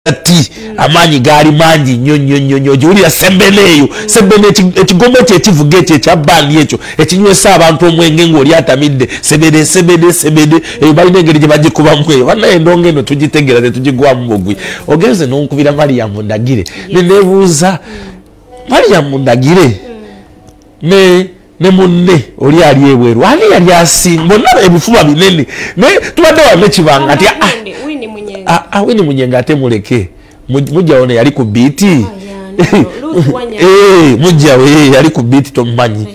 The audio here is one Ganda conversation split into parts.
ati amanyi gali mangi nnyo jiwulira sembeneeyo sembene ekigombe kye kivuga ekyo ekyabbaandi ekyo ekinywesa abantu omwenge ng'oli atamidde sebede eyo balina engeri gye bagikubamu eyo bannaye endongo eno tugitegeera tetugigwamu bugwi ogenze n'onkubira Mariam Ndagire neneebuuza Mariam Ndagire ne munne oli ali ebweru ani yali asinga bonna ebifuba binene naye tubadde wano ekibanga ati Winnie Munyenga ate muleke mujja wone yali ku biti mujja we yali ku biti tomumanyi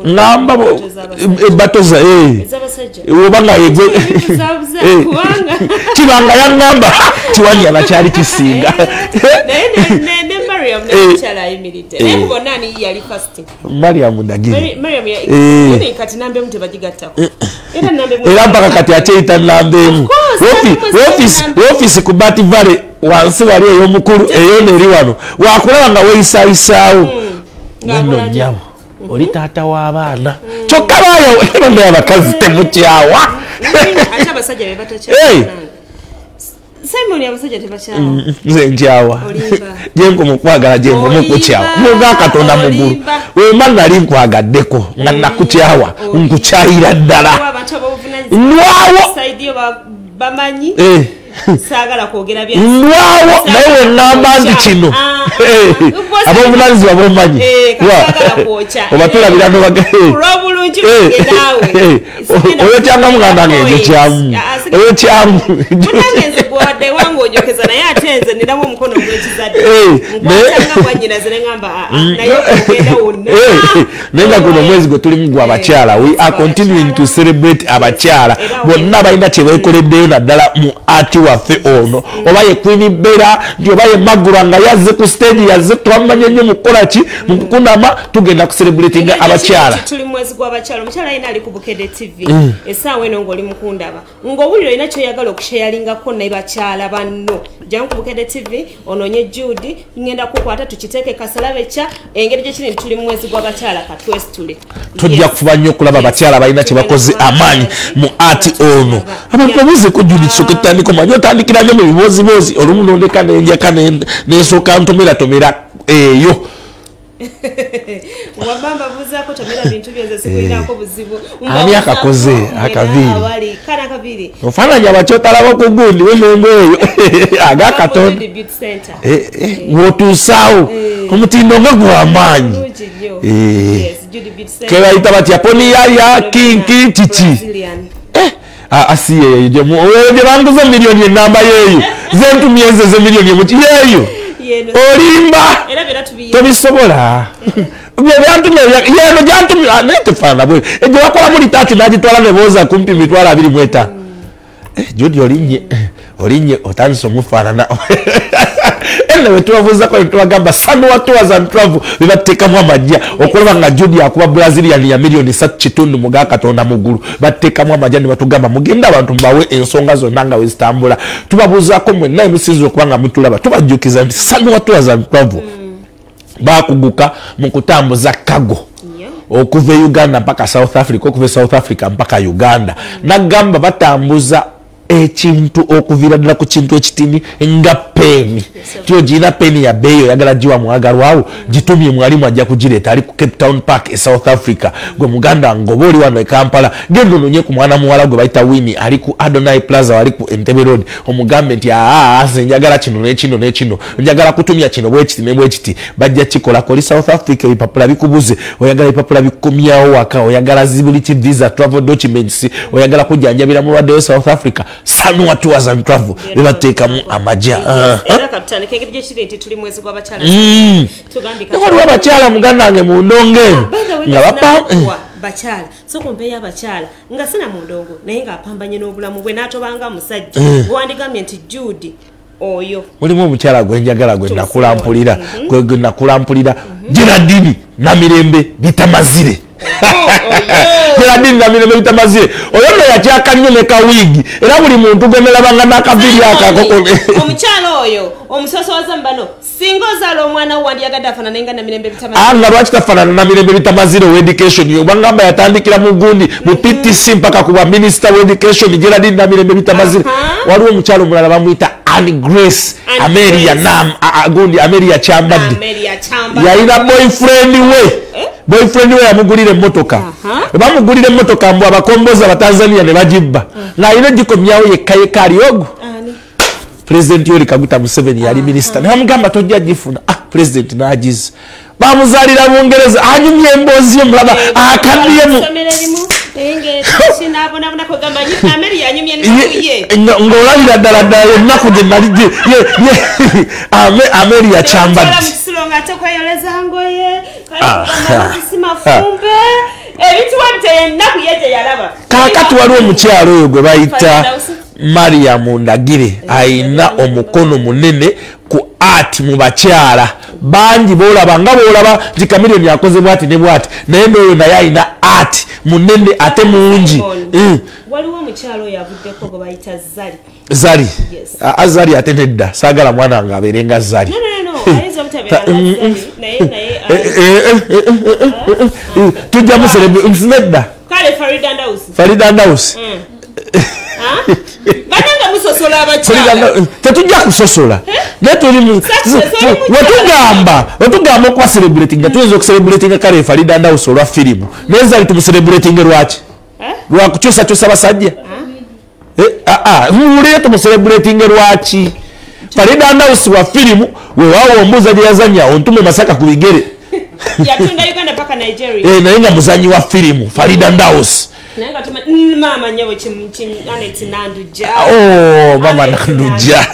ngamba batoza obanga yegwe kibanga yangamba kiwani abakyali kisinga Mariam Ndagire era mpaka kati akyeyita nambemu wofisi ku Bati Valley wansi wali ey'omukulu eyo neri wano wakulaba nga weeyisaayisaawo nno nnyabo oli taata w'abaana kyokka baayo eno abakazi temukyawa nze nkyawa jenko mukwagala jengo mukukyawa muga Katonda mugulu wema nali nkwagaddeko nga nakukyawa nkukyayira ddala nwawo sagala kwogera bya nwawo naye wenamba nti kino ab'obuvunaanyizibwa b'omanyi obatulabira oyo kyanga muganda ngenze kyamu oyo kyamu gwadde wangu ojokeza naye ate nze niramu omukono gw'ekizadde nkwatanga mwanyinaze ne ngamba naye okugenda wonna naye nga guno omwezi gwe tulimu gwa abakyala we are continuing to celebrate abakyala bonna balina kye beekoleddeyo naddala mu ati waffe ono oba ye Queen Bella nti oba ye Magura nga yazze ku stage yazze twamanye nnyo mu kukola ki mu kukunama tugenda ku celebratinga abakyala tuli mu mwezi gw'abakyala omukyala yina ali ku Bukedde TV essaawa eno ng'oli mukundaba ng'owulira olina kyoyagala okusheyaringako ne bakyala banno jangu ku Bukedde TV ononye Judy ngenda kukwata tukiteeke kasalabe kya engeri gye kiri tuli mu mwezi gw'abakyala katwesitule tujja kufuba nnyo okulaba abakyala balina kye bakoze amaanyi mu ati ono abantu babuze ko Judy kisooka ettandiko manyi otandikira nnyo mu biboozibozi olumu nondeka nenjaka nesooka ntomera eyo wabamba buzaako tomera bintu byose sikulirako buzibu ani akakoze akaviri kana akaviri ofaananya abakyotalabo ku gundi wemengo eyo aga Katonda wotuusaawo omutindo nga gw'amaanyi kebayita batya poniyaya kinki kiki asiye jemu oye banguza milioni enamba yeyo zentumye ze milioni emuki yeyo olimba tobisobola byantumye yeno jantumye netefana bwe ejo wakola muri tati najitwala neboza kumpi mitwala 25 Judy olinye otanso mufanana ene wetuwavuza ko tuwagamba Sanwa Tours and Travel bibatekamu amajja okulaba nga Judy akuba Brazilian ya milioni 3 muga Katonda mugulu batekamu amajja ne batugamba mugenda abantu mbawe ensonga zonna nga wezitambula tubabuza ko mwe naye musizo kubanga mutulaba tubajjukiza nti Sanwa Tours and Travel bakuguka mu kutambuza kago okuva Uganda mpaka South Africa okuva South Africa mpaka Uganda nagamba batambuza ekintu okuvira ddala ku kintu ekitini nga peni tiyo gina peni ya beyo yagala jiwa mwagalwawo gitumye mwalimu ajja kugireeta ali ku Cape Town Park e South Africa gwe muganda ngoboli wano e Kampala gendo nonye ku mwana muwala gwe bayita Winnie ali ku Adonai Plaza ali ku Entebbe Road omugambe nti ase njagala kino n'ekino njagala kutumya kino bwekiti ne bwekiti bajja kikola koli South Africa ebipapula bikubuze oyagala ebipapula bikumyawo waka oyagala zibuli ki visa travel documents oyagala kujjanjabira mulwadde we South Africa Sanwa Tours and Travel bibateekamu amajja era katutandika engeri gye kiri nti tuli mwezi gw'abakyala tugambika waliwo abakyala muganda wange mu ndongo nga bakyala so kumpeeyo abakyala nga sina mu ndongo naye ng'apambanye n'obulamu bwe n'atobanga musajja bwewandigambye nti Judy oyo mulimu omukyala gwenjagala gwe nakulampulira Geraldine Namirembe bitamazire Geraldine Namirembe Bitamazire oyo yakyaka nnyo ne kawigi era buli muntu gwemelabanga n'akaviri akakoko omukyalo oyo omusosowaza mbano singa ozaala omwana wandiyagadde afaanana nga Namirembe Bitamazire nga lwaki tafaanana Namirembe Bitamazire we education obangamba yatandikira mu gundi mu PTC mpaka kuba minister we education Geraldine Namirembe Bitamazire waliwo omukyalo omulala bamuyita Anne Grace Amelia Nam gundi Amelia Chambadde yalina boyfriend we yamugulira emmotoka bamugulira emmotoka mbu abakombozi abatanzania ne bagibba ng'alina gikomyawo yekka aliogo President Yoweri Kaguta Museveni yali minister namugamba tojja gifuna president n'agiza bamuzaalira Bungereza anyumye emboozi omulaba akaddiye ng'olabira ddala ddala ennaku gye nali Amelia Chambadde kaakati waliwo omukyalo oyo gwe bayita Mariam Ndagire ayina omukono munene ku art mu bakyala bangi boolaba nga boolaba nti Chameleone yakoze bwati ne bwati naye n'oyo naye ayina art munene ate mungi. Waliwo omukyalo yavuddeko gwe bayita Zari Azari ate nedda saagala mwana nga abeerenga Zari tujjamu nedda Farida Ndawusi tetujja kusosola wetugamba okuba celebrating nga tuyinza okucelebratinga kale Farida Ndawusi olwa firimu naye Zari tumucelebratinge lwaki lwakukyusakyusa basajja muwulire tumucelebratinge lwaki Farida Ndawusi wa firimu weewaawo ombuuza gye yazanya ontume Masaka ku bigere naye nga muzanyi wa firimu Farida Ndawusi mama nyawe Anet Nandujja mama Nandujja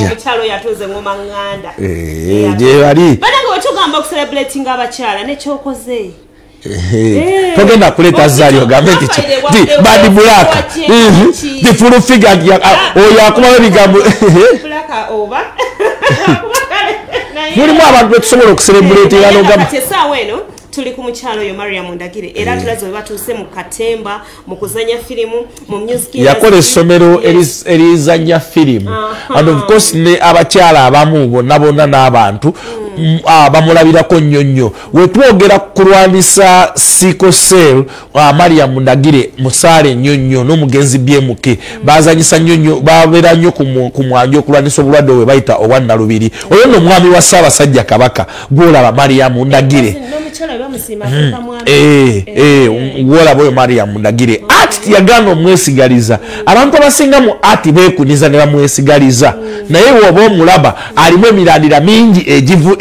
omukyalo yatuuze ngoma nganda gye bali banange wetugamba okucelebrating abakyala nekyokoze togenda kuleeta Zari ogambe nti badi bulaka the full figure oyo akubayo ebigambo mulimu abantu betusobola okucelebratinga n'ogamba tuli ku mukyalo yo Mariam Ndagire era tulaze we batuuse mu katemba mu kuzanya firimu mu music yakola essomero erizanya firimu and of course ne abakyala abamu bonna n'abantu bamulabirako nnyo wetwogera kulwanisa sikosel Mariam Ndagire musaale nnyo n'omugenzi BMK bazanyisa nnyo babeera nnyo ku mwanjo okulwanisa obulwadde we bayita obwannalubiri oyo nno omwami wa Ssaabasajja Kabaka gwolaba Mariam Ndagire gwolaba oyo Mariam Ndagire ati yagana omwesigaliza abantu abasinga mu ati beekuniza ne bamwesigaliza naye woba omulaba alimu emirandira mingi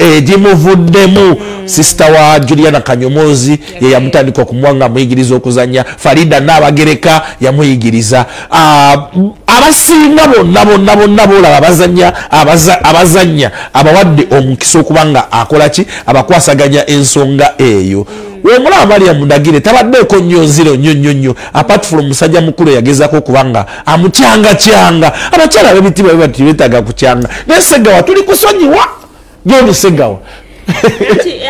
egimuvuddemu sister wa Juliana Kanyomozi ye yamutandika okumwanga muyigiriza okuzanya Farida Nabagereka yamuyigiriza abasinga bonna boolaba abazanya abawadde omukisa okubanga akolaki abakwasaganya ensonga eyo womulaba Mariam Ndagire tabaddeeko nnyo nziro nnyo apart from musajja mukulu yagezako okubanga amucyanga abakyala ab'ebitiibwa bati beetaaga kucyanga naye Ssegawa tuli kusonyiwa gyoni Ssegawa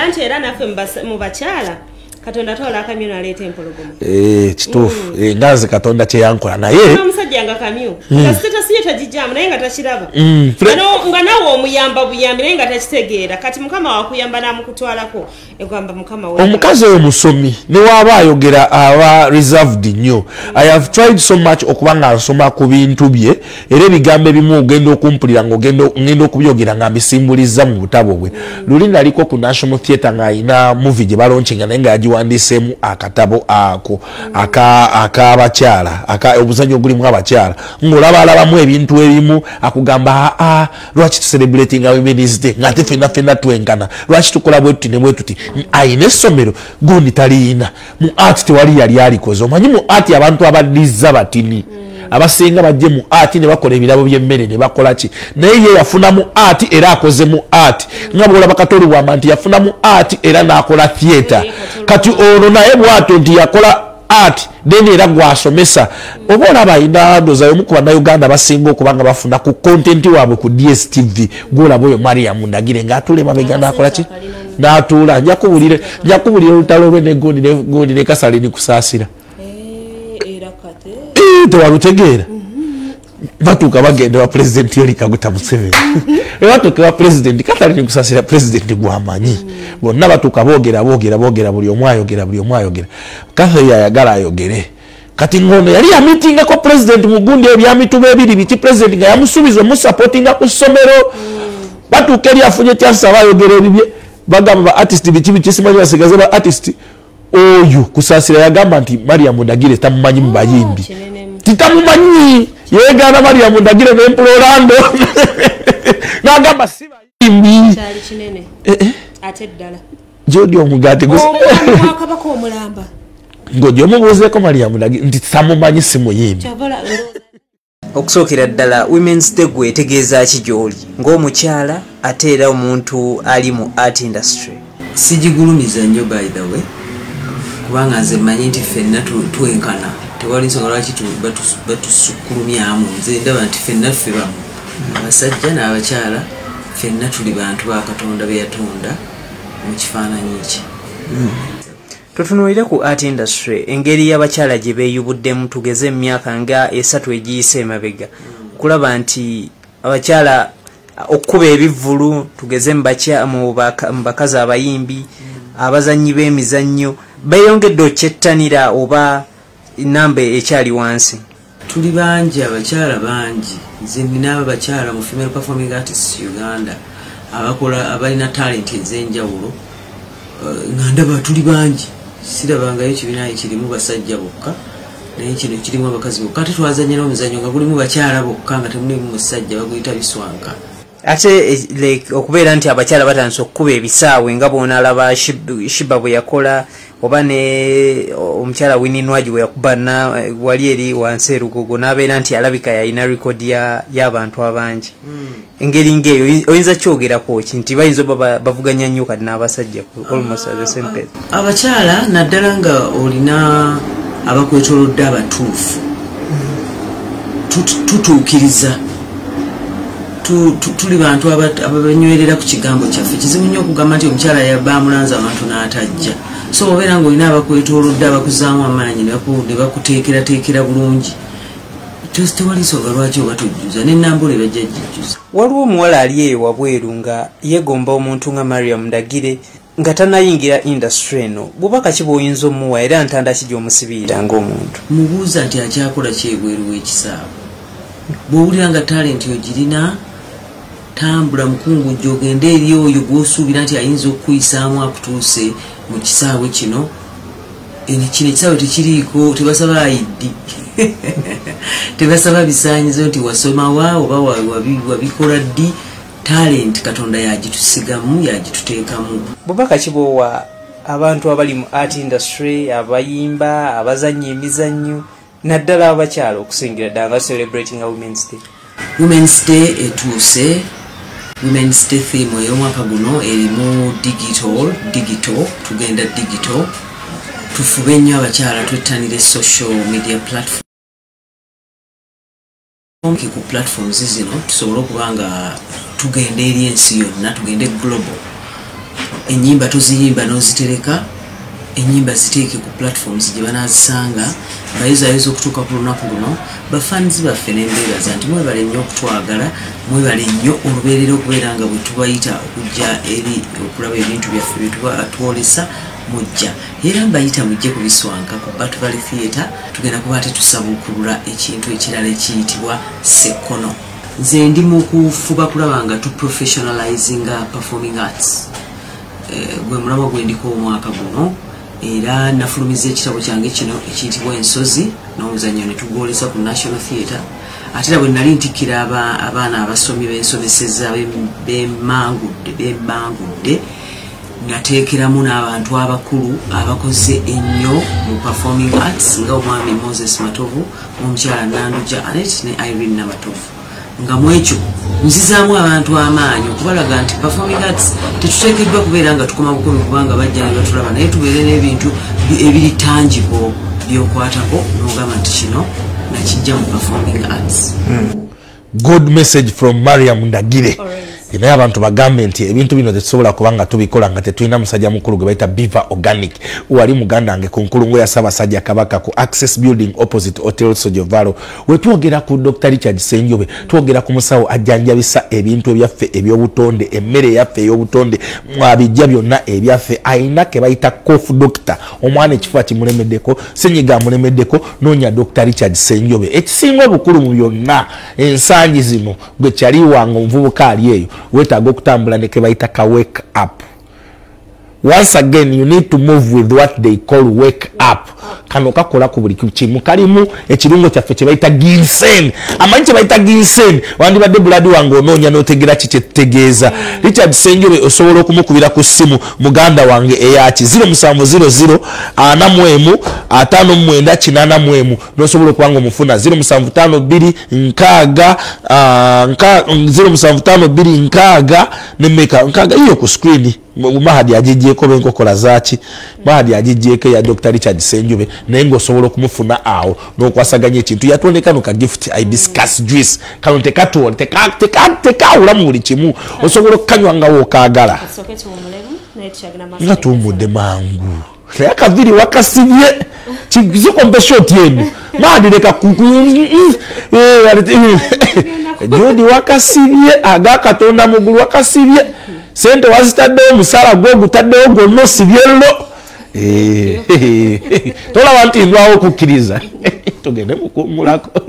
anti era naffe mu bakyala Katonda tola akamyu aleeta empologoma kituufu nganze Katonda kyeyankola naye omusajja nga kamyu kasiteta siyo tagijamu naye nga takiraba nga nawe omuyamba buyambi naye nga takitegeera kati mukama wakuyamba n'amukutwalako egamba mukama we omukazi oyo musomi ne waaba ayogera aba reserved nnyo I have tried so much okubanga nsoma ku bintu bye era ebigambo ebimu ogenda okumpulira ng'ogenda okubyogera nga mbisimbuliza mu butabo bwe luli naliko ku National Theatre ng'ayina movie gye balonkinga naye nga yagiwandiseemu akatabo ako ak'abakyala obuzanyo ogulimu abakyala ng'olabalabamu ebintu ebimu akugamba lwaki tucelebrating Women's Day ng'ate ffenna twenkana lwaki tukola bwe tuti ne bwe tuti ayina essomero gundi taliina mu art tewali yali alikoze omanyi mu art abantu abaddiza batini abasinga bajje mu art ne bakola ebirabo by'emmere ne bakola ki naye ye yafuna mu art era akoze mu art nga bwolaba Katoli bwamba nti yafuna mu art era n'akola theatre kati ono naye bw'atyo nti yakola art then era gwasomesa oba olaba ayina ndoza omu ku bannayuganda basinga okubanga bafuna ku content waabwe ku DSTV gwolaba oyo Mariam Ndagire ng'atula emabega n'akola ki n'atuula nja kubulira olutalo lwe negundi ne Kasale ni kusaasira tewalutegeera batuuka bagenda wa pulezidenti Yoweri Kaguta Museveni batuuka wa pulezidenti Kasale ni kusaasira pulezidenti gwamanyi bonna batuuka boogera buli omu ayogera Kasale yayagala ayogere kati ngono yali yamitingako pulezidenti mu gundi ebyamituba ebiri biti pulezidenti nga yamusuubiza omusapootinga ku ssomero batuuka eri afunye kyasaba ayogera ebibye bagamba ba artist biti simanyi basigaze ba artist oyo kusaasira yagamba nti Mariam Ndagire tamumanyi mu bayimbi titamumanyi yeegaana Mariam Ndagire n'empulorando n'agamba si bayimbi kyali kinene ate ddala Jodi omugate Kabaka omulamba ngojo mubuuzeeko Mariam Ndagire nti tamumanyi si muyimbi okusookera ddala Women's Day gwetegeeza ki gy'oli ng'omukyala ate era omuntu ali mu art industry? Sijigulumiza nnyo by the way kubanga nze mmanyi nti ffenna twenkana tewali nsonga lwaki batusukkulumyamu nze ndaba nti ffenna ffe bamu abasajja n'abakyala ffenna tuli bantu ba Katonda be yatonda mu kifaananyi kye. Tutunuulire ku art industry engeri y'abakyala gye beeyubuddemu tugeze emyaka nga 3 egiyise emabega kulaba nti abakyala okuba ebivvulu tugeze mu bakazi abayimbi abazannyi b'emizannyo beeyongedde okyettanira oba namba ekyali wansi? Tuli bangi abakyala bangi nze nina abakyala mu female performing artists Uganda abalina talent ez'enjawulo nga ndaba tuli bangi sirabangayo ekibiina ekirimu basajja bokka naye kino kirimu abakazi bokka ate twazannya n'omuzannyo nga gulimu bakyala bokka nga temulimu musajja baguyita biswanka. Ate okubeera nti abakyala batandise okukuba ebisaawe nga boonalaba Shiba bwe yakola oba ne omukyala Winnie Nwagi bwe yakuba wali eri wansi erugogo n'abeera nti alabika yalina rekodi y'abantu abangi engeri ng'eyo oyinza kyogerako ki nti bayinza oba bavuganya nnyo kati n'abasajja almost at the same place? Abakyala naddala nga olina abakwetolodde abatuufu tutuukiriza tuli bantu abanywerera ku kigambo kyaffe kizibu nnyo okugamba nti omukyala bamulanza abantu n'atajja so obeera ng'olina abakwetolodde abakuzaamu amaanyi ne bakuteekerateekera bulungi tewali nsonga lwaki oba tojjuza n'ennambula ebajja jjijjuza. Waliwo omuwala ali eyo wabweru nga yeegomba omuntu nga Mariam Ndagire nga tanayingira industry eno bubaka ki bw'oyinza omuwa era ntanda ki gy'omusibirira ng'omuntu? Mubuuza nti akyakola kyebweru w'ekisaawe bw'owulira nga talenti ogirina tambula mukungujja ogende eri oyo gw'osuubira nti ayinza okukuyisaamu akutuuse mu kisaawe kino kino ekisaawe tekiriiko tebasaba ID tebasaba bisaanyizo nti wasomawa oba wabikola ddi talent Katonda yagitusigamu yagituteekamu. Bubaka ki bw'owa abantu abali mu art industry abayimba abazannya emizannyo naddala abakyala okusingira ddala nga celebrating a Women's Day? Women's Day etuuse. Women's Day theme ey'omwaka guno erimu digital tugenda digital tufube nnyo abakyala twettanire social media platform ku platforms zino tusobole okuba nga tugenda eri ensi yonna tugende global. Ennyimba tuziyimba n'ozitereka ennyimba ziteeke ku platforms gye banaazisanga bayizayinza okutuuka ku lunaku luno bafanzi baffe n'embeeraza nti mwebale nnyo okutwagala mwebale nnyo olubeerera okubeera nga bwe tubayita okujja eri okulaba ebintu byaffe bye twolesa mujja era mbayita mujje ku Biswanka ku Bat Valley Theatre tugenda kuba tetusabuukulula ekintu ekirala ekiyitibwa Sekono. Nze ndi mu kufuba kulaba nga tuprofessionalizinga performing arts gwe mulaba gwe ndiko omwaka guno era nafulumiza ekitabo kyange kino ekiyitibwa Ensozi n'omuzannyo ne tugwolesa ku National Theatre ate era bwe nali ntikkira abaana abasomi b'ensomeseza b'emmangudde nateekeramu n'abantu abakulu abakoze ennyo mu performing arts nga omwami Moses Matovu omukyala Nanduja Anet ne Irene Namatovu nga mwekyo nzizaamu abantu amaanyi okubalaga nti performing arts tetuteekeddwa kubeera nga tukoma bukomi kubanga bajja ne batulaba naye tubeere n'ebintu ebiri tangible by'okwatako n'ogamba nti kino nakijja mu performing arts. Good message from Mariam Ndagire. naye abantu bagambe nti ebintu bino tetusobola kubanga tubikola nga tetulina musajja mukulu gwe bayita Beaver Organic wali muganda wange ku nkulungo ya Ssaabasajja Kabaka ku Access Building opposite Hotel Sojovalo we twogera ku Dr. Richard Senjobe twogera ku musawo ajjanjabisa ebintu ebyaffe ebyobutonde emmere yaffe ey'obutonde mwabijja byonna ebyaffe ayina ke bayita Cough Doctor omwana ekifuba kimulemeddeko senyiga amulemeddeko noonya Dr. Richard Senjobe ekisinga obukulu mu byonna ensangi zino gwe kyali wange omuvubuka ali eyo wetaaga okutambula ne ke bayita ka wake up. Once again you need to move with what they call wake up. Kano kakola ku buli kimu kalimu ekirungo kyaffe kye bayita ginseng. Amanyi kye bayita ginseng wandibadde buladi wange onoonya n'otegera ki kye tutegeeza. Richard Senjobe osobola okumukubira ku ssimu muganda wange eyaki 0700 41 59 n'osobola okubanga omufuna 0752 nkaaga 0752 nkaaga ne meka nkaaga iyo ku screen Mahadi ajijjeko benkokola zaki Mahadi ajijjeko ya Dr. Richard Senjobe naye ng'osobola okumufuna awo n'okwasaganya ekintu yatondeka no ka gift hibiscus juice kano tekawula mu buli kimu osobola okukanywa nga wokaagala nga tuwumudde mangu naye akaviri wakasibye kikompe shoti eno Mahadi leka Jodi wakasibye agakatonda mugulu wakasibye sente wazitaddeyo musala gwe gutaddeyo gonna osibyello tolaba nti ndwawo okukkiriza tugende mukummulako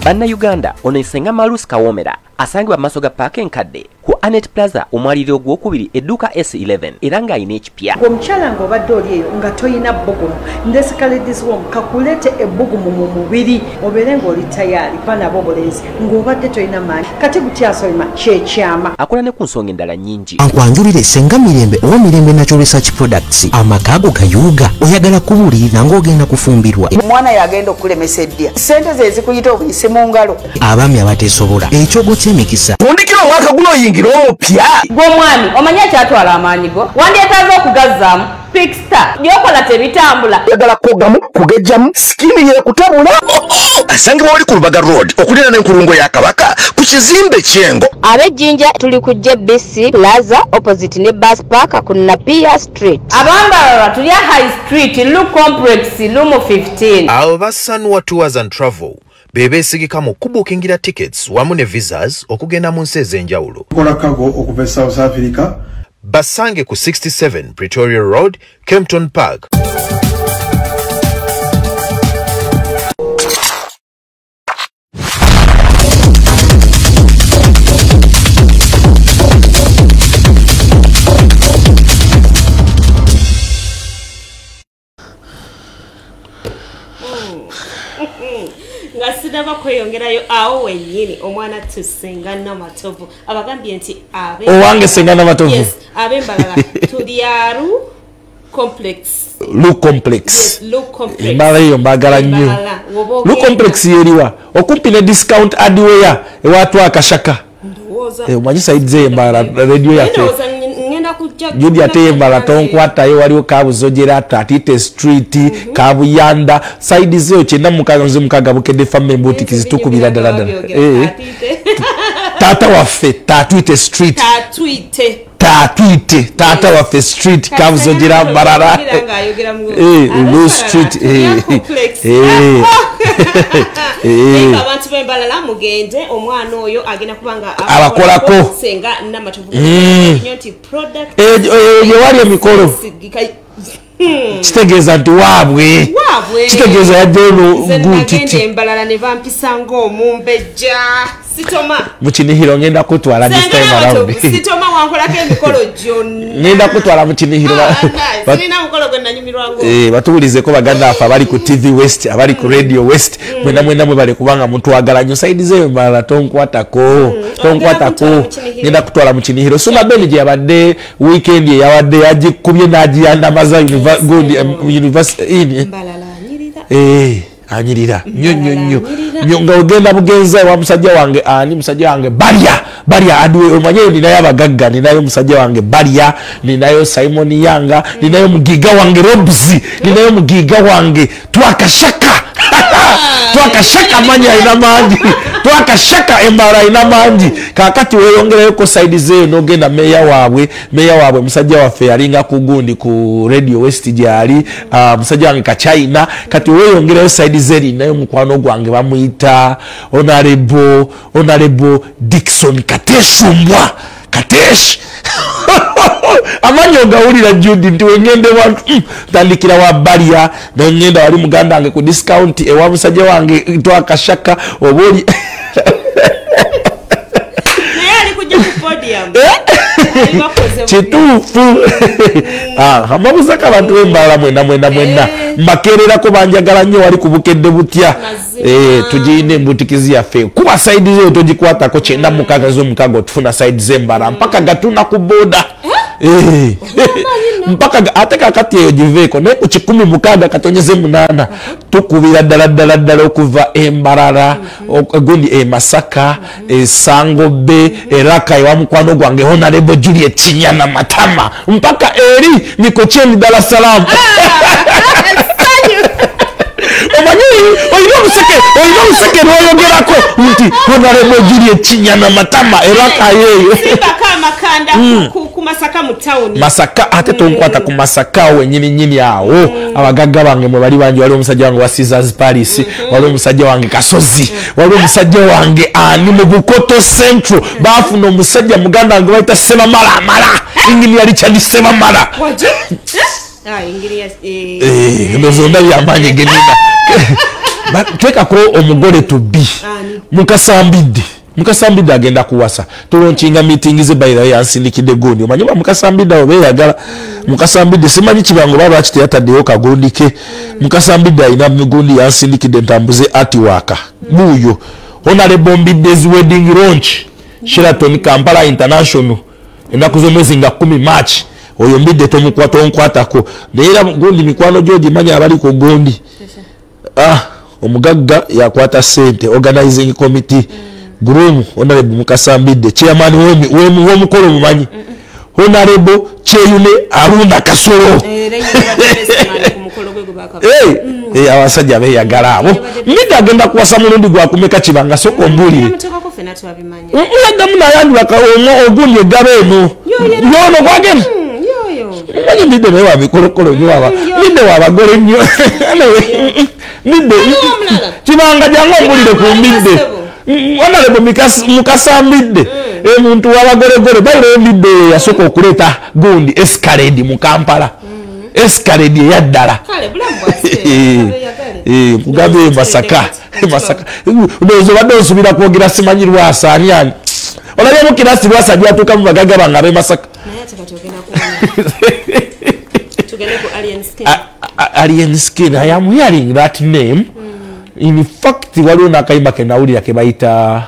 Banna Uganda ono Nsenga Malusi Kawomera asangibwa maaso ga Park Enkadde ku Anet Plaza omwaliriro gw'okubiri edduuka S11 era ng'alina ekipya. Omukyala ng'obadde oli eyo nga toyina bbugumu ndesika ladies home kakuleete ebbugumu mu mubiri obeere ng'oli tayali banabo obulenzi ng'obadde toyina maanyi kati gutyasolima kyekyama. Akola ne ku nsonga endala nnyingi. Ankwanjulire Ssenga Mirembe owa Mirembe Natural Research Products amakaago gayuuga oyagala kubulirira ng'ogenda kufumbirwa. Omwana yagenda okulemesa eddia ssente ze zikuyita obuyise mu ngalo. Abaami abateesobola ekyogo ky'emikisa. Tundikira omwaka guno oyingira omupya. Gw'omwami omanyi ekyatwala amaanyi go wandyetaaza okugazzaamu Pickstar byokola tebitambula yagala kwogamu kugejjamu sikini ye kutabula asangibwa wali ku Lubaga Road okulira n'enkulungo ya Kabaka ku kizimbe kyengo. ab'Ejjinja tuli ku JBC Plaza opposite ne Bus Park ku Napier Street. Abambalwa tuli High Street Look Complex Room 15. Abo basanwa Tours and Travel bebeesigika mu kubukingira tickets wamu ne visas okugenda mu nsi ez'enjawulo. Kola kago okuva South Africa. Basange ku 67 Pretoria Road, Kempton Park. Ngasidaba kweyongerayo awo wennyini omwana Tusenga Namatovu abagambye nti abe owange Senga Namatovu yes abembalala tulyaru complex Look Complex yes Look Complex embala iyo mbagala nnyo Look Complex yeriwa okumpi ne discount hardware ewatu akashaka omanyi side ze embala radio yake Judi ate embala tonkwatayo waliwo Kabuzojera Tatite Street Kabuyanda side zeo kyenda mukaga mukaga bukedde family boutique zitukubira daladala tata waffe Tatite Street Tatwite tata waffe street Kabuzojera Marara Low Street abantu bembalala mugende omwana oyo agenda kubanga abakolako Senga Namatovu nti product eyo wali emikolo kitegeeza nti waabwe kitegeeza yadde eno gutiti embalala ne bampisa ng'omumbejja Mukinihiro ngenda kutwala this time around. Sitoma wankolako emikolo gyonna. Ngenda kutwala Mukinihiro. Sirina mukolo gwe nanyumirwango. Batuwulizeko baganda afa abali ku TV West, abali ku Radio West. Mwenda mwe bali kubanga mutwagala nnyo side zeyo mbala tonkwatako. Ngenda kutwala Mukinihiro. Suma Beni gye yabadde weekend ye yawadde yagikubye n'agiyandamaza university. Anyirira nnyo nga ogenda bugenza wa musajja wange ani musajja wange Barya adwe omanyeyo ninayo abagagga ninayo musajja wange Barya ninayo Simon Yanga ninayo mugiga wange Robzi ninayo mugiga wange twakashaka manya ina manji twakashaka embara ina manji kakati weyongerayo ko side zeyo nogenda meya wabwe musajja waffe yalinga kugundi ku Radio West gyali musajja wange Kachina kati weyongerayo side zeri nayo mukwano gwange bamuyita honorable Dickson Kateshumbwa Katesh amanyo gawulira Judy nti wengende wantu tandikira wa Barya ngenda wali muganda wange ku discount ewa musajja wange twakashaka oboli kituufu amabuzaka abantu bembala mwena makererako banjagala nnyo wali kubukedde butya tugiyina embutikizi yaffe kuba saidi zeyo togikwatako 96 tufuna saidi zembala mpaka gatuna ku boda mpaka ate kakati eyo giveeko naye ku 16 katonyeze 8 tukubira ddala okuva Embarara gundi Masaka Sangobe Raka ewa mukwano gwange Honorable Juliet Kinyana Matama mpaka eri Mikocheni Dar es Salaam oyina omuseke lwoyogerako nti Honorable Juliet Kinyana Matama Raka yeyo Masaka mu town Masaka ate tonkwata ku Masaka wenyini awo abagagga bange mwe bali banji wali omusajja wange wa Caesars Paris wali omusajja wange Kasozi wali omusajja wange ani mu Bukoto Central bafuna omusajja muganda wange bayita Sebamala ingini yali Richard Sebamala ingini nozonda byamanye genina twekako omugole tubi Mukasambidde agenda kuwasa tulonkinga meeting ze bayira yansindikidde gundi omanyi ba Mukasambidde obe yagala Mukasambidde simanyi kibango baba akiteyataddeyo kagundike Mukasambidde ayina gundi yansindikidde ntambuze atiwaka buyo Honorable Mbidde's wedding launch Sheraton Kampala International ennaku z'omwezi nga 10 March oyo Mbidde tonkwatako naye gundi mikwano George manya abali ku gundi omugagga yakwata sente organizing committee Gurumu Honorable Mukasambidde chairman w'omukolo mumanyi Honorable Cheyune Aruna Kasolo abasajja beyagala abo Mbidde agenda kuwasa mulundi gwakumeka kibanga soko mbulire uyagamu nayandulaka ogundi egaba eno yono gwagenda Mbidde naye wabikolokolo nyo Mbidde wabagole nnyo Mbidde kibanga jangu ombulire ku Mbidde Honorable Mukasambidde muntu wabagole bayiro Mbidde yasooka okuleta gundi Escalade mu Kampala Escalade yaddala kugambye Masaka ndozo badde osubira kwogera simanyi Lwasa ani olabye mu kirasi Lwasa gyatuuka mu bagagga bange ab'e Masaka Alien Skin I am hearing that name in fact waliwo n'akayimba ke nawulira ke bayita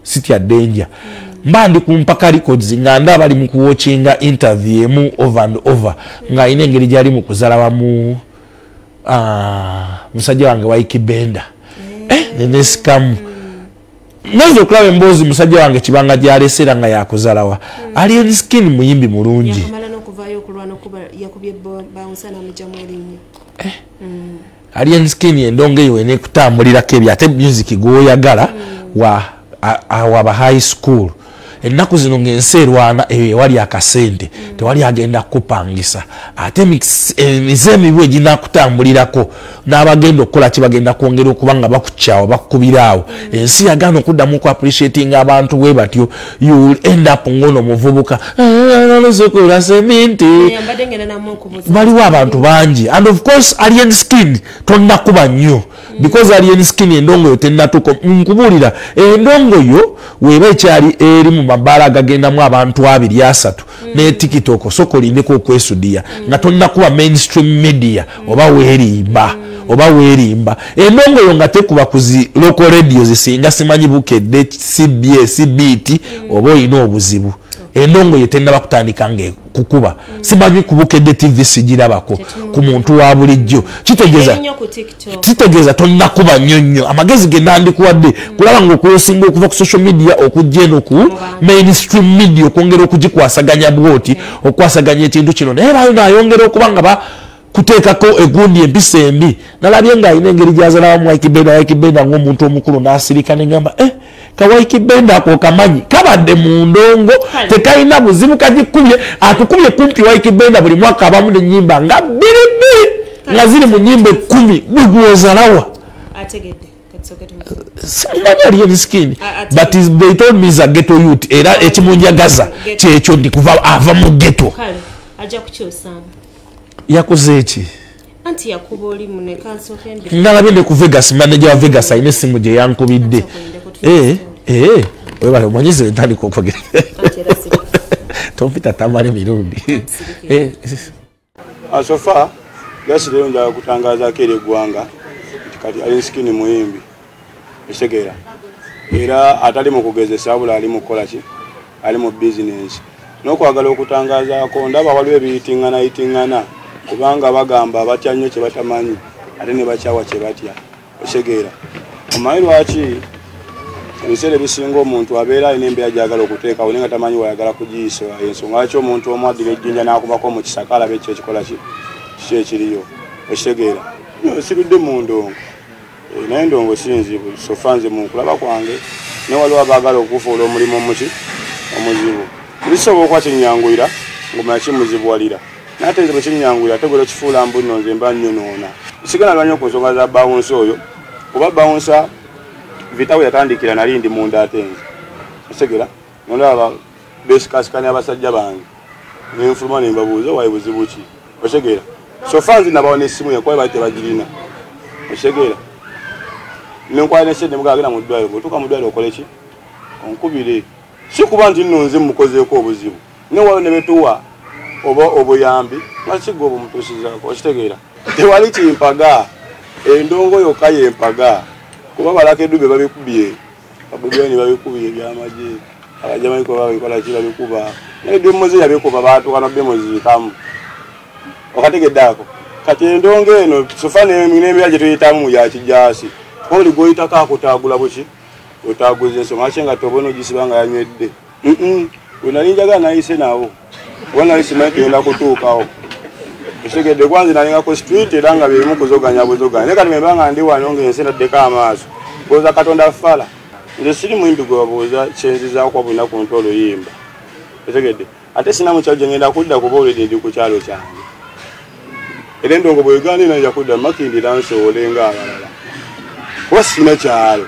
City ya Danger mbandi ku Mpaka Records nga ndaba ali mu kuwatchinga interview emu over and over nga ine engeri gyali mu kuzala mu musajja wange wa Ikibenda nesikamu nazo okulaba emboozi musajja wange kibanga gyalesera nga yakuzalawa Alien Skin muyimbi mulungi Alien Skin endonge yo ene kutambulirako ebyo ate music gwoyagala wa high school ennaku zino ng'ensi erwana ewali akasente tewali agenda kupangisa ate emize emibu eginakutambulirako n'abagenda okukola kibagenda kwongera okuba nga bakukyawa bakukubiraawo ensi yagaana okuddamu ku appreciating abantu bwe batyo you will end up ngono muvubuka nolosokola seminti baliwo abantu bangi and of course alien skin tonnakuba nnyo because alien skin endongo yo tennatuko nkubuulira endongo yo weba ekyali eri mu mabaala agagendamu abantu 2-3 ne TikTok sokolindeko okwesudia nga tonnakuba mainstream media oba weerimba endongo yo nga tekuba kuzi local radio zisinga simanyi bukedde CBS BT oba olina obuzibu endongo ye tennaba kutandika kukuba simanyi kubukedde TV sigirabako ku muntu wa bulijjo kitegeeza tonnakuba nnyo amagezi ge nandikuwadde kulaba ng'okuyosinga okuva ku social media okujja eno ku mainstream media okwongera okugikwasaganya bwoti okwasaganya ekintu kino naye bayo naayongera okuba nga kuteekako egundi empisa embi nalabye ng'alina engeri gyazalabamu waikibenda ng'omuntu omukulu n'asirika negamba kawaikibenda ako kamanyi kabadde mu ndongo tekalina buzibu kagikubye atukubye kumpi waikibenda buli mwaka abamu n'ennyimba nga 2 nga ziri mu nyimba 10 bwegwozalawa alien skin but they told me is a ghetto youth era ekimunjagaza kyekyo ndi kuva ava mu ghetto yakoze eki anti yakuba oli mune kansoke ndi ndalabye ndi ku Vegas manager wa Vegas ayine simu gye yankubidde webale omwanyize ntali kokogera tompita tamale mirundi asofa gasi leo nja kutangaza kile gwanga kati alien skin muhimbi esegera era atali mu kugezesa abula ali mu kola ki ali mu business nokwagala okutangaza ko ndaba waliwe biyitingana kubanga bagamba batya nnyo kye batamanyi ate ne bakyawa kye batya osegera omanyi lwaki ebiseera ebisinga omuntu abeera alina embeera gyagala okuteeka olinga tamanyi wayagala kugiyiso ensonga lwaki omuntu omu addira ejjinja n'akubako mu kisaka alaba ekyo ekikola kiki ekiriyo osegera osibidde mu ndongo naye ndongo sinzibu sofa nze mu nkulaba kwange naye waliwo abaagala okufuula omulimu omuki omuzibu bisobola okuba kinyanguira ngomanya kimuzibuwalira nate nze bwekinyanguira ate gwera kifuula mbuno nze mba nnyonoona sigana lwanyo ku nsonga za bawunsa oyo kuba bawunsa vitawe yatandikira nali ndi munda ate nze osegera nolaba besikasikanya abasajja bange nenfuluma nembabuuza wayi buzibu ki osegera sofa nzi nabawo n'essimu yakuba bali tebagirina osegera nenkwala nesente nemugagenda mu ddwaliro bwetuuka mu ddwaliro okole ki onkubire si kuba nti nno nze mukozeeko obuzibu newalo ne betuwa oba obuyambi nakigo obumutuusizaako okitegeera tewali kimpaga endongo yokka yempaga kuba balaka eddube babikubye abugani babikubye ebyamagye abajamaiko babikola ki babikuba naye demozi yabikuba baatuuka nobemoziikamu okategeddeako kati endongo eno sofa n'embeera gye tuyitamu yakijasi oli goyitako akutaagula buki otaaguza ensonga ate nga tobona ogisiba nga yanywedde wenali njagala nayise nawo oba nali simanyi tugenda kutuukawo esegedde kwanze nalinga ku street era nga birimu kuzoganya buzoganya naye kati memba nga ndi wano ng'ensi naddeko amaaso buuza katonda fala nze siri muyimbi gwe babuuza kyenzizaako bulina ku ntoolo yimba esegedde ate sina mukyalo gye ngenda kudda kuba oledi ndi ku kyalo kyange era endongo bwegandi naija kudda makindira nsoole ng'abalala kuba sina kyalo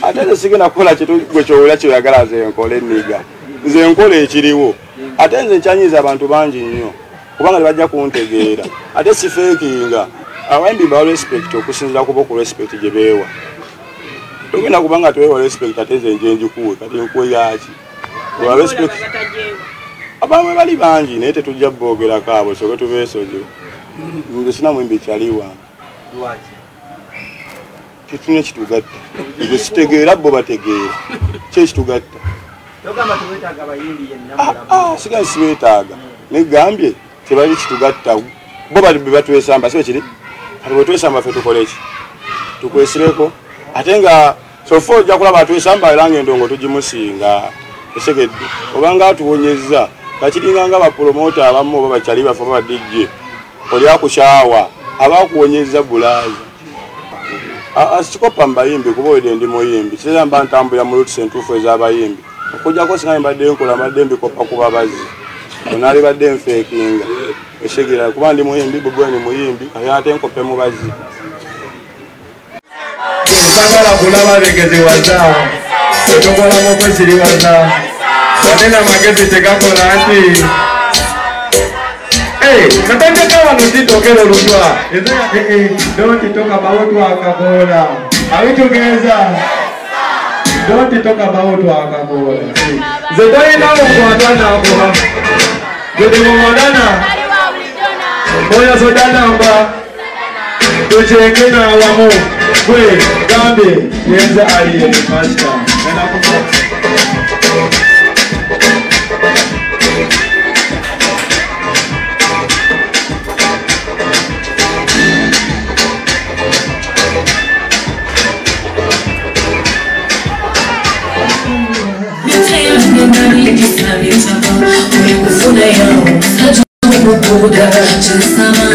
ate nze sigenda kukola gwe kyowulira kyoyagala nze nkole enniga nze nkola ekiriwo ate nze nkyanyiza abantu bangi nnyo kubanga tebajja kuntegeera ate sifeekinga abayimbi bawa respect okusinzira kuba ku respect gye beewa togenda kubanga teweewa respect ate nze nje njikuwe kati nkuwe yaki abamwe bali bangi naye tetujja boogerako abo soke tubeesoje nze sina muyimbi kyaliwa kitune kitugatta nze sitegeera bo bategeera kyekitugatta sigali sibeetaaga negambye tebali kitugatta bo batwesamba sibe kiri ati bwetwesamba ffe tukole ki tukwesireko ate nga sofa ojja kulaba atwesamba era nga endongo tugimusinga esegedde obanga atuwonyezza kakiringa nga bapromota abamu oba bakyali bafe oba badijje oli akushawa aba akuwonyezza bulaaza sikikopa mubayimbi kuba wede ndi muyimbi kiramba ntambulira mu lutusi entuufu ez'abayimbi okujjako singa mbadde nkola mbadde mbikopa ku babazi onaali badde nfeekinga eshegera kuba ndi muyimbi bwe ni muyimbi ate nkope mubazi sagala kulaba begeziwaza otokola mukwesiriwaza watena magezi tegakola nti natandika wano zitokera olutwa don't talk about wakakola abitugeza don't talk about wakakola zetolina mukwatana akola zetemumwadana moya sodanamba tuchenge n'awamu gwe gambe yenza aliye masta Buda chesama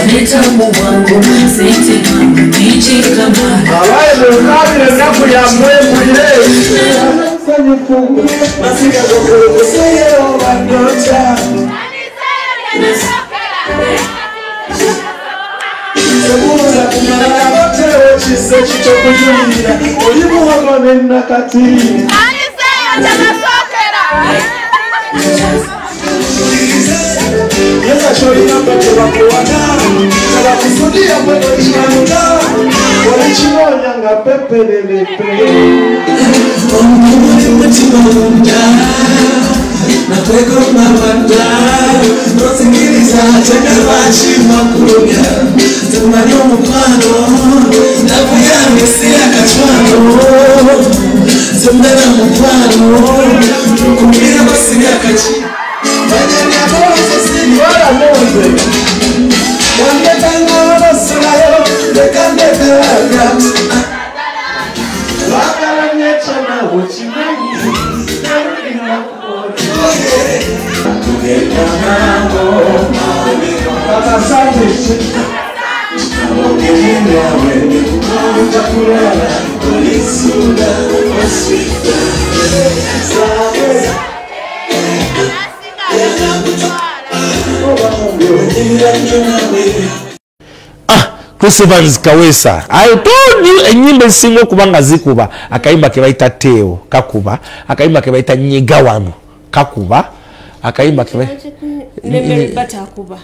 neta mwangu sente mama nichi kama awaye nabire naku ya mwemule sanyifu masika dokoro seyo bandocha Sebuza kumara bote chise chichokujulira olimu wako nena kati ani seyo chanasokera Yesa shori na pete wakuwana Kala kusudia mweno chimanuda Wale chimonya nga pepe lelepe Mwemwe mchimanuda Na kweko mawanda Rosingiliza chaka wachi makuruga Tumanyo mkwano Nafu ya misi ya kachwano Tumdana mkwano Kumira basi ya kachi Majani ya bozo sini wala moze Wangeta ngoro sulayo Dekandeka lagat Wakala nyecha na uchimanyi Kugeta mambo Kata sanji Kugeta wende Kukuja kulala Kulisuda Oswita Sawe Chris Evans Kawesa, I told you enyimba singo kubanga zikuba akayimba ke baita Teo kakuba akayimba ke baita Nyigawano kakuba akayimba ke Mary Bata akuba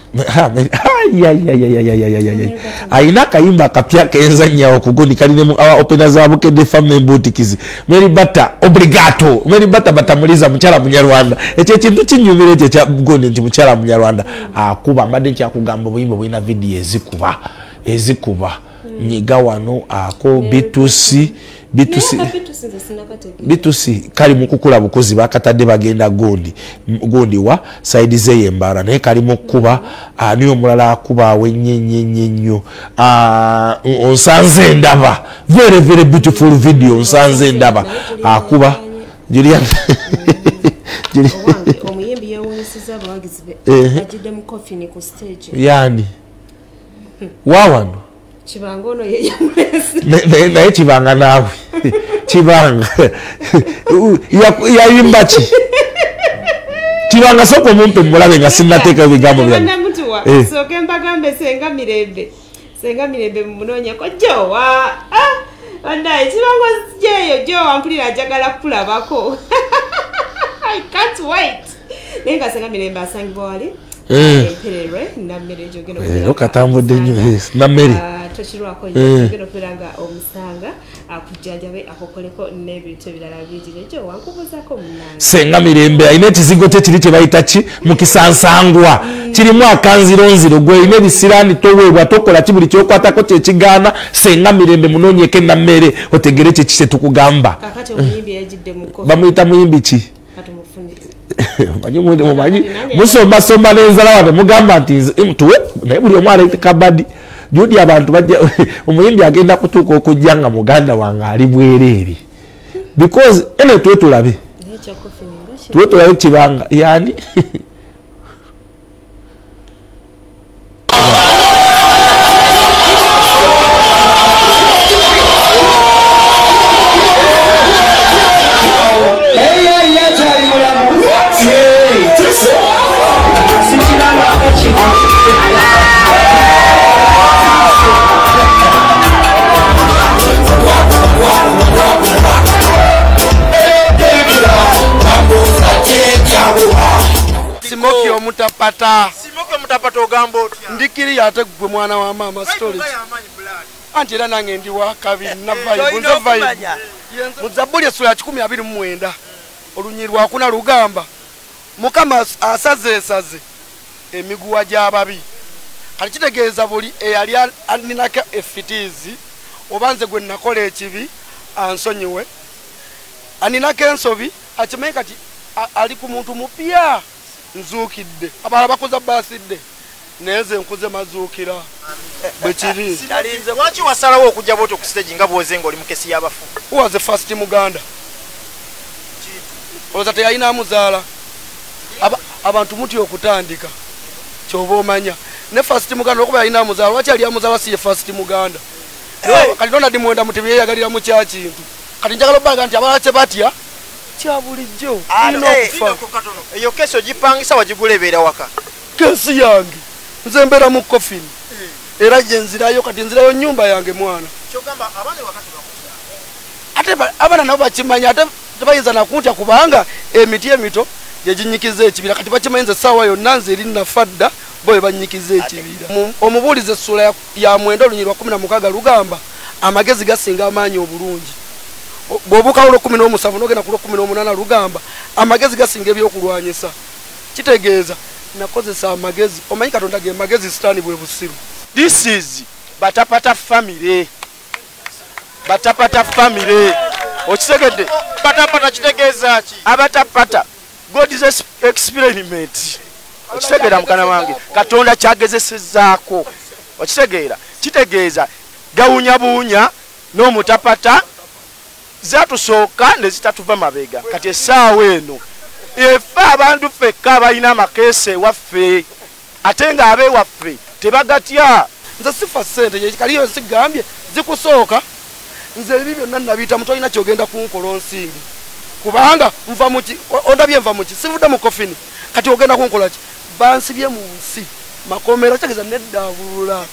aina kayimba kapya kenza nyawo kugoni kaline mu awa openers abuke de family boutiques Mary Bata obligato Mary Bata batamuliza mukyala munyarwanda ekyo kintu kinyumire ekyo kya goni nti mukyala munyarwanda akuba mbadde kyakugamba buyimba buyina video ezikuba Nyigawano ako bitusi kali mukukula bukozi bakatadde bagenda gondi wa side ze mbara naye kali mukuba niyo mulala akuba wenyenyenyenyo onsanze ndaba very beautiful video onsanze ndaba akuba Julian omuyimbi yawonesiza abawagizi be ajidde mu coffin ku stage yani wawano Chibanga ono ye yamulesi naye kibanga naawe kibanga yayimbachi kibanga soko mumpe mulabe nga sinnateeka ebigambo byange soke mbagambe senga mirembe mumunonya ko jowa andaye kibanga jeyo jowa mpulira ajagala kulabako I can't wait nenga senga mirembe asangibwa wali Perere na mere jogeno okatambudde nnyo na mere tochirwako jogeno kuranga omusanga akujajabe akokoleko n'ebintu ebirala bingi nejo wankubuzako munanga senga mirembe ayina ekizigo kye kiri kye bayita ki mu kisansangwa kirimu akanzironziro gwe ine bisirani toweebwa tokola kibuli kyokwatako kyekigaana senga mirembe munoonyeko na mere otegere kye kise tukugamba kakati omuyimbi yajidde mu kofi bamuyita muyimbi ki Manyi musoma n'enzala wano mugamba nti tuwe naye buli omu aleka badi judi abantu bajja omuyimbi agenda kutuuka okujja nga muganda wange ali bwereere because ene tuwe tulabe kibanga yani Simoki omutapata ogamba otya ndikiri ate gwe mwana wa mama stories anti era nange ndi wa kabiri na vibe Muzabbuli essula ya 129 olunyi lwakuna lugamba Mukama asaze emiguwa gy'ababi kati kitegeeza buli eyali aninako effitizi obanze gwe nakola ekibi ansonyiwe aninako ensobi akimanyi kati ali ku muntu mupya nzuukidde abala bakoza baasidde neze nkuze mazuukira bwe kiri lwaki wasalawo okujja bwoti ku stage nga bwoze ng'oli mu kesi y'abafu who was the first Muganda olowooza teyalina amuzaala abantu muti okutandika kyoba omanya ne first Muganda okuba yalina amuzaala lwaki yali amuzaala si ye first Muganda kati nona dimwenda muti byeyagalira mu kya kintu kati njagala obbaga nti abalala kye batya kya bulijjo eyo kesi ogipangisa wagigulebeera waka kesi yange nze mbeera mu coffin era gye nzirayo kati nzirayo nnyumba yange mwana ate abaana nabo bakimanya ate tebayinza nakuntya kubanga emiti emito gyeginyikiza ekibira kati bakimanyi nze essaawa yonna nze eri nafadda bo banyikiza ekibira omubuuliza essula ya 9 olunyi lwa 16 lugamba amagezi gasinga amaanyi obulungi bw'obuuka lwo 17 n'ogenda ku lwo 18 lugamba amagezi gasinga ebyokulwanyisa kitegeeza nakozesa amagezi omanyi Katonda ge magezi sitaani bwe busiru. This is Batapata family okitegedde Batapata kitegeeza ki abatapata God is experiment okitegeera mukana wange Katonda kyagezesezaako okitegeera kitegeeza gawunyabuunya n'omutapata zatusooka ne zitatuva mabega kati essaawa eno efe abantu ffekka balina amakeese waffe ate nga abewaffe tebagatya nze sifa ssente kaliyo nsigambye zikusooka nze ebi byonna nabiyita mutolina kyogenda kunkola onsingi kubanga nva muki ondabye nva muki sivudde mu kofini kati ogenda kunkola ki bansibye mu nsi makomera kitegeeza neddaabulula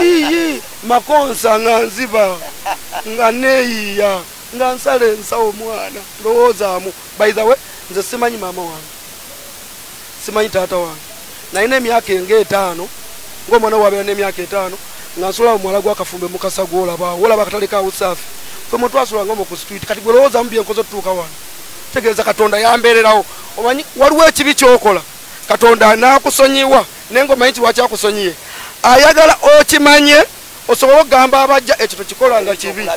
iyi makonsa nga nziba nga neeyiya nga nsala ensawo omwana lowoozaamu by the way nze simanyi maama wange simanyi taata wange nalina emyaka nga 5 ng'omwana wabeera n'emyaka 5 nga nsula mu mwala gw'akafumbe mukasa gw'olabaawo olaba akatale ka usaafi ffe mwe twasulanga mu ku street kati gwe lowoozaamu byenkoze otutuuka wano tegeeza Katonda yambeererawo omanyi waliwo ekibi kyokola Katonda anaakusonyiwa naye ng'omanyi nti wakyakusonyiye ayagala okimanye osobola okugamba abajja ekyo tekikola nga kibi.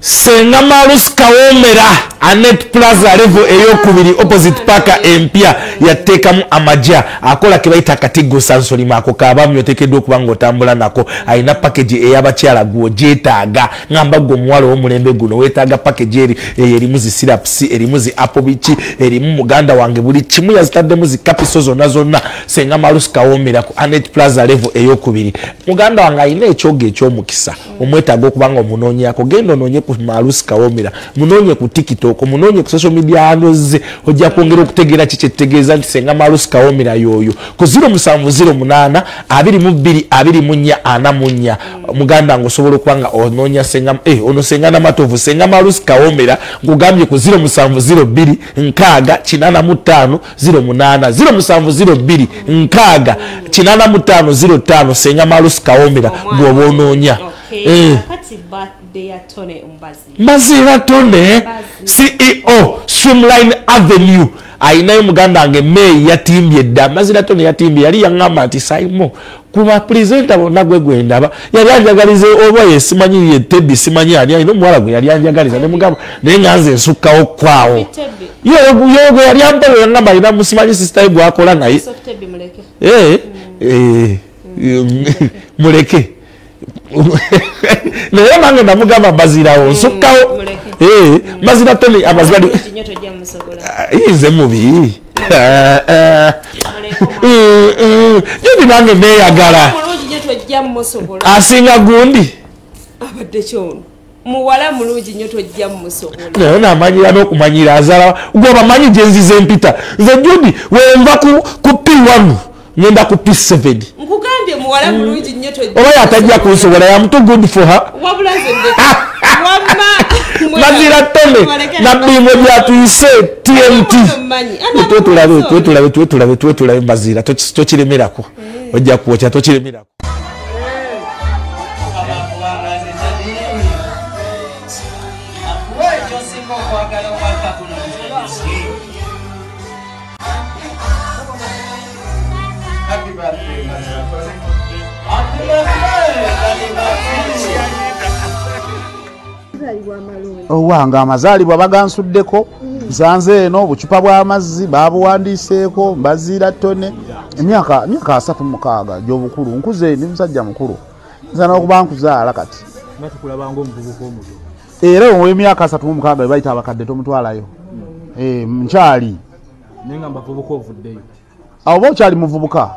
Senga Malusi Kawomera Anet Plaza level eyokubiri opposite paka empya yateekamu amaja akola kebayita katigo sansoli mako kabamu yotekeddwa okubanga otambula nako ayina package ey'abakyala gwo gyetaaga ngamba gwo omuwala w'omulembe guno weetaaga package eri erimu zi syrups erimu zi apple bichi erimu muganda wange buli kimu yazitaddemu zi kapiso zonna Senga Malusi Kawomera ku Anet Plaza level eyokubiri muganda wange ayina ekyogo eky'omukisa omwetaaga okubanga omunoonyako genda onoonye ku Malusi Kawomera munonye ku TikTok munonye ku social media anoze ojja kwongera okutegeera kikyetegeeza nti Senga Malusi Kawomera yoyo ku 0708 22 muganda ngo osobola okubanga ononya Senga ono Senga Namatovu Senga Malusi Kawomera ngugambye ku 0702 nkaaga 85 08 0702 nkaaga 85 05 Senga Malusi Kawomera gwoba ononya. Mazira Tone CEO Streamline Avenue ainayo muganda wange May yatimbye dda Mazira Tone yatimbye yali yangamba nti Saimo kuba presenter bonna gwe gwendaba yali anjagalize oba yesimanyi ye Teddy simanyi ali ino mwala gwe yali anjagaliza ne mugamba naye nganze nsukkawo kwawo yogo yali ampalo yangamba ina musimanyi sister gwe akola naye muleke naye mange ndamugamba bazirawo nsukkawo Mazira Tone amazira ize mubi yodi nange neyagala asinga gundi abadde kyono muwala mulungi nnyo tojja musobola naye namanyira n'okumanyira azala gwobamanyi gye nzize mpita nze judi wenva ku P1 ngenda ku P7 Agambye muwala bulungi nnyo tojja. Oba yatajja kunsobola ya too good for her. Wabula nze Mazira tone na bimo bya tuyise TMT. Twetulabe Mazira tokiremerako. Ojja kuocha tokiremerako. Owanga amazaalibwa bagansuddeko nsanze eno obucupa bw'amazzi babuwandiiseeko Mbazira Tone emyaka 36 gy'obukulu nkuze ndi musajja mukulu nzana okuba nkuzaala kati batukulabanga omuvubuka omuto era ow'emyaka 36 bebayita abakadde tomutwalayo nkyali naye nga mbavubuka ovuddeyo oba okyali muvubuka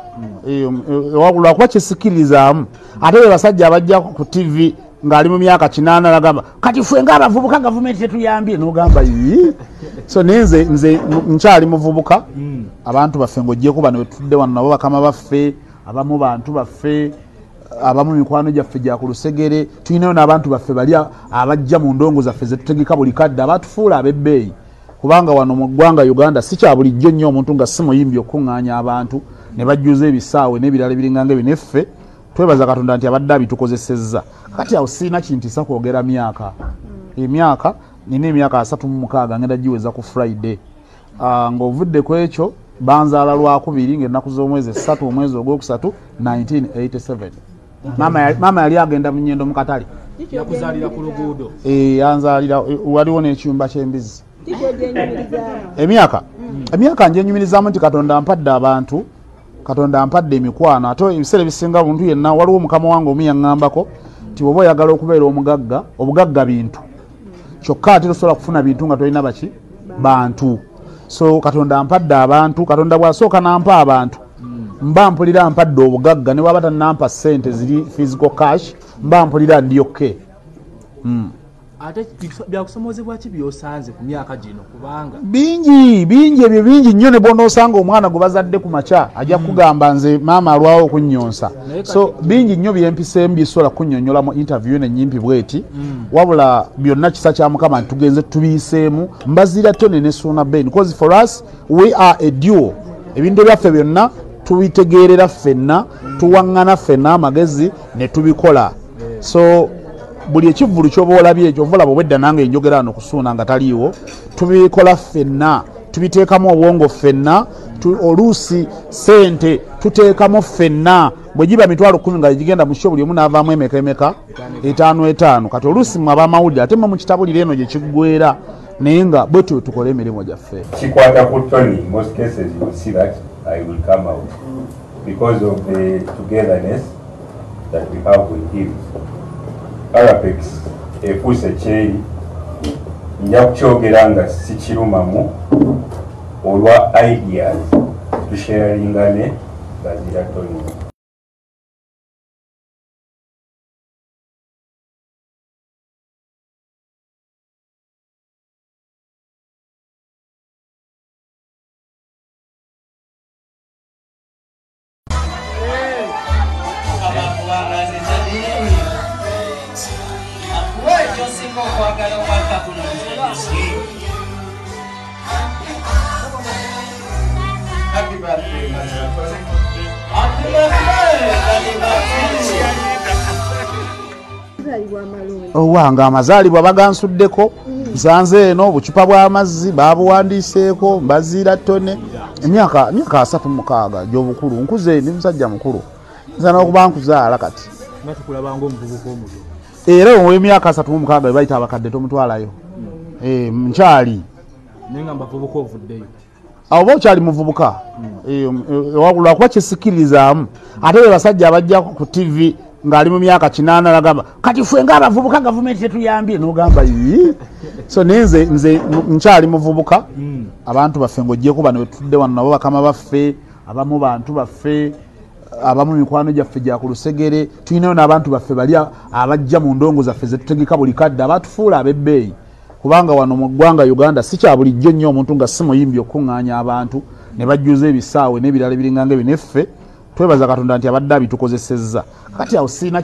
wabula kuba kyesikkirizaamu ate be basajja abajja ku TV ngali mu myaka 8 nagamba kati fwe ng'abavubuka gavumenti tetuyambye n'ogamba yii so nze nkyali muvubuka abantu baffe ng'oggyeko bano betudde wano nabo bakama baffe abamu bantu baffe abamu mikwano gyaffe gya ku lusegere tulinayo n'abantu baffe bali abajja mu ndongo zaffe zetutegeka buli kadde abatufuula ab'ebbeeyi kubanga wano mu ggwanga Uganda si kya bulijjo nnyo omuntu nga si muyimbi okuŋŋaanya abantu ne bajjuza ebisaawe n'ebirala ebiringanga ebyo neffe twebaza Katonda nti abadde abitukozesezza kati awo sirina kintisa kwogera myaka emyaka nina emyaka 36 ngenda giweza ku Friday ng'ovudde ku ekyo banzaala lwakubiri ng'ennaku z'omwezi 3 omwezi ogwokusatu 1987 mama yali agenda mu nnyendo mu katale yakuzaalira ku luguudo yanzaalira waliwo n'ekiyumba ky'embizi emyaka njenyumirizaamu nti Katonda ampadde abantu Katonda ampadde emikwano ate ebiseera ebisinga buntu yenna waliwo mukama wange omu yaŋŋambako nti bw'oba oyagala okubeera omugagga obugagga bintu kyokka ate tosobola kufuna bintu nga tolina baki bantu so Katonda ampadde abantu Katonda bw'asooka nampa abantu mba mpulira mpadde obugagga ne bw'aba tannampa ssente ziri physical cash mba mpulira ndyokke ate byakusomozebwa ki byosanze ku myaka gino kubanga bingi ebyo bingi nnyo ne bw'onoosanga omwana gwe bazadde ku makya ajja kugamba nze maama alwawo okunyonsa so bingi nnyo byempiseemu byesobola kunnyonnyola mu interview nennyimpi bweti wabula byonna kisa kya Mukama nti tugenze tubiyiseemu Mbazira Tone ne Suna Ben because for us we are a duo ebintu byaffe byonna tubitegeerera ffenna tuwaŋŋana ffenna amagezi ne tubikola so buli ekivulu kyoba olabye ekyo ovulaba obwedda nange enjogera wano kusuuna nga taliiwo tubikola ffenna tubiteekamu obwongo ffenna oluusi ssente tuteekamu ffenna bwe giba 10,000 nga gigenda mu kyo buli omu n'avaamu emeka 5 kati oluusi mwe ab'amawulire ate mwe mu kitabulire eno gye kiggwera naye nga bwe tuyo tukole emirimu gyaffe kikwata ku Tony most cases you will see that I will come out because of the togetherness that we have with him. Arapex efuuse kyeri nja kukyogera nga sikirumamu olwa ideas tusharingane Mbazira Tone. Owanga amazaalibwa bagansuddeko nsanze eno obucupa bw'amazzi babuwandiiseeko Mbazira Tone emyaka 36 gy'obukulu nkuze ndi musajja mukulu nzana okuba nkuzaala kati batukulabanga omuvubuka omuto era ow'emyaka 36 bebayita abakadde tomutwalayo nkyali naye nga mbavubuka ovuddeyo oba okyali muvubuka wabula kuba kyesikkirizaamu ate be basajja abajja ku TV ngali mu myaka 8 nagamba kati fwe ng'abavubuka gavumenti tetuyambye n'ogamba yii so nze nkyali muvubuka abantu baffe ng'oggyeko bano betudde wano nabo bakama baffe abamu bantu baffe abamu mikwano gyaffe gya ku lusegere tulinayo n'abantu baffe bali abajja mu ndongo zaffe zetutegeka buli kadde abatufuula ab'ebbeeyi kubanga wano mu ggwanga Uganda si kya bulijjo nnyo omuntu nga si muyimbi okuŋŋaanya abantu ne bajjuza ebisaawe n'ebirala ebiringanga ebyo neffe twebaza Katonda nti abadde abitukozesezza kati awo sina